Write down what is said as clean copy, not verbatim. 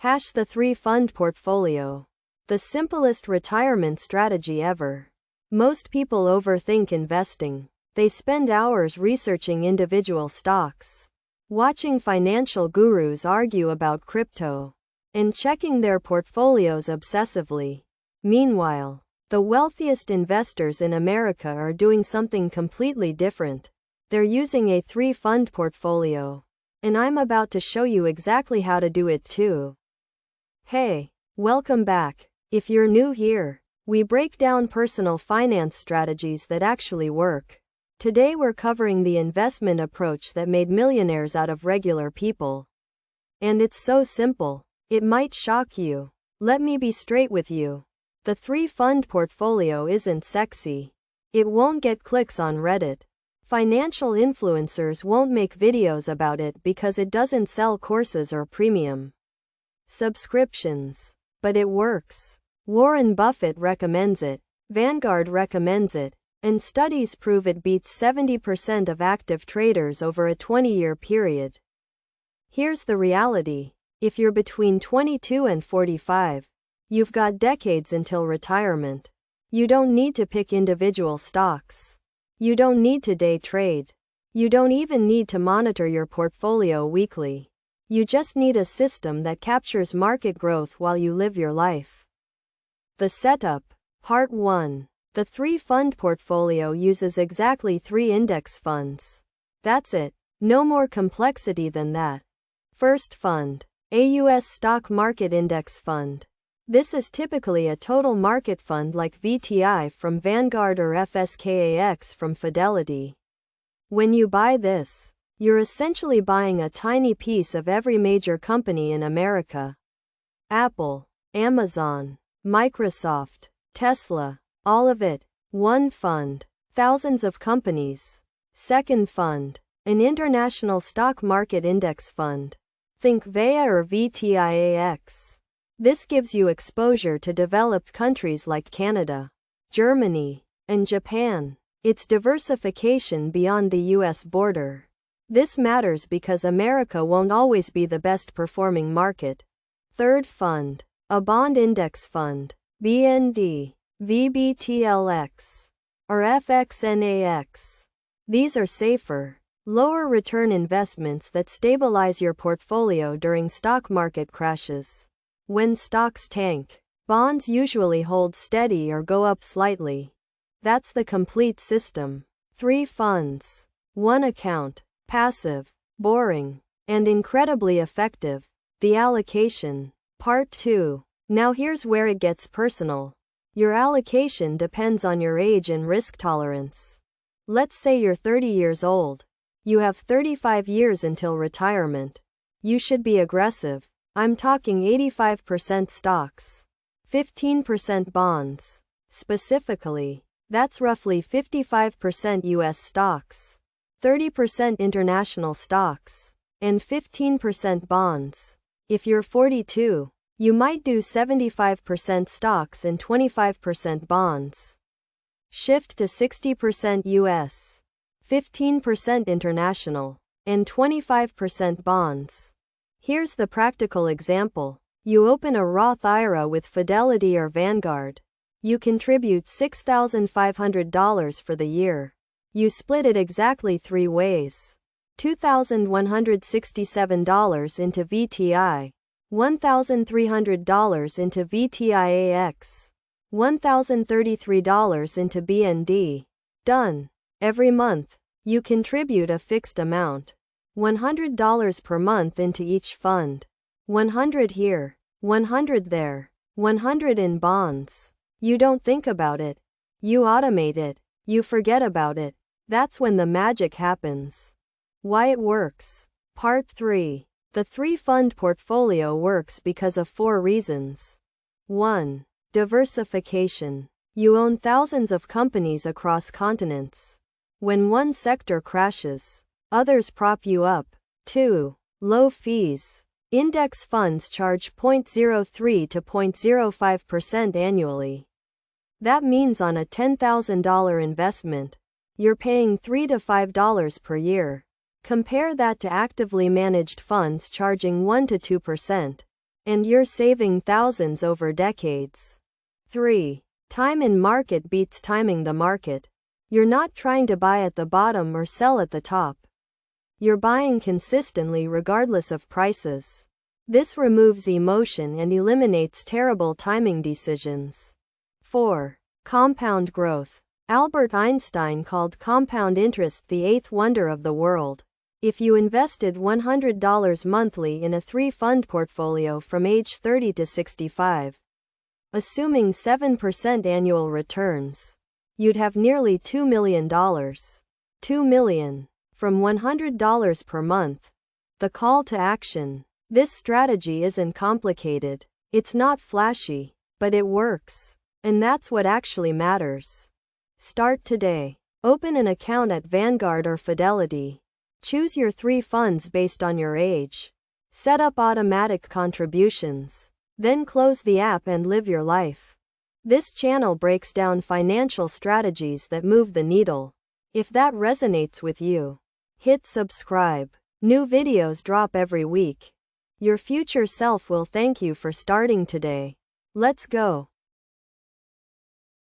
The 3-fund portfolio. The simplest retirement strategy ever. Most people overthink investing. They spend hours researching individual stocks, watching financial gurus argue about crypto, and checking their portfolios obsessively. Meanwhile, the wealthiest investors in America are doing something completely different. They're using a 3-fund portfolio. And I'm about to show you exactly how to do it too. Hey, welcome back. If you're new here, we break down personal finance strategies that actually work. Today we're covering the investment approach that made millionaires out of regular people. And it's so simple, it might shock you. Let me be straight with you. The 3-fund portfolio isn't sexy. It won't get clicks on Reddit. Financial influencers won't make videos about it because it doesn't sell courses or premium subscriptions. But it works. Warren Buffett recommends it. Vanguard recommends it. And studies prove it beats 70% of active traders over a 20-year period. Here's the reality. If you're between 22 and 45, you've got decades until retirement. You don't need to pick individual stocks. You don't need to day trade. You don't even need to monitor your portfolio weekly. You just need a system that captures market growth while you live your life. The setup. Part 1. The 3-fund portfolio uses exactly 3 index funds. That's it. No more complexity than that. First fund. A U.S. Stock Market Index Fund. This is typically a total market fund like VTI from Vanguard or FSKAX from Fidelity. When you buy this, you're essentially buying a tiny piece of every major company in America. Apple, Amazon, Microsoft, Tesla, all of it. One fund. Thousands of companies. Second fund. An international stock market index fund. Think VEA or VTIAX. This gives you exposure to developed countries like Canada, Germany, and Japan. It's diversification beyond the US border. This matters because America won't always be the best performing market. Third fund. A bond index fund. BND, VBTLX, or FXNAX. These are safer, lower return investments that stabilize your portfolio during stock market crashes. When stocks tank, bonds usually hold steady or go up slightly. That's the complete system. 3 funds. 1 account. Passive, boring, and incredibly effective. The allocation. Part 2. Now here's where it gets personal. Your allocation depends on your age and risk tolerance. Let's say you're 30 years old. You have 35 years until retirement. You should be aggressive. I'm talking 85% stocks, 15% bonds. Specifically, that's roughly 55% US stocks, 30% international stocks, and 15% bonds. If you're 42, you might do 75% stocks and 25% bonds. Shift to 60% US, 15% international, and 25% bonds. Here's the practical example. You open a Roth IRA with Fidelity or Vanguard. You contribute $6,500 for the year. You split it exactly 3 ways. $2,167 into VTI, $1,300 into VTIAX, $1,033 into BND. Done. Every month, you contribute a fixed amount. $100 per month into each fund. 100 here, 100 there, 100 in bonds. You don't think about it. You automate it. You forget about it. That's when the magic happens. Why it works. Part 3. The 3-fund portfolio works because of 4 reasons. 1. Diversification. You own thousands of companies across continents. When one sector crashes, others prop you up. 2. Low fees. Index funds charge 0.03 to 0.05% annually. That means on a $10,000 investment, you're paying $3 to $5 per year. Compare that to actively managed funds charging 1 to 2%. And you're saving thousands over decades. 3. Time in market beats timing the market. You're not trying to buy at the bottom or sell at the top. You're buying consistently regardless of prices. This removes emotion and eliminates terrible timing decisions. 4. Compound growth. Albert Einstein called compound interest the eighth wonder of the world. If you invested $100 monthly in a 3-fund portfolio from age 30 to 65, assuming 7% annual returns, you'd have nearly $2 million. $2 million. From $100 per month. The call to action. This strategy isn't complicated. It's not flashy, but it works. And that's what actually matters. Start today. Open an account at Vanguard or Fidelity. Choose your 3 funds based on your age. Set up automatic contributions. Then close the app and live your life. This channel breaks down financial strategies that move the needle. If that resonates with you, hit subscribe. New videos drop every week. Your future self will thank you for starting today. Let's go.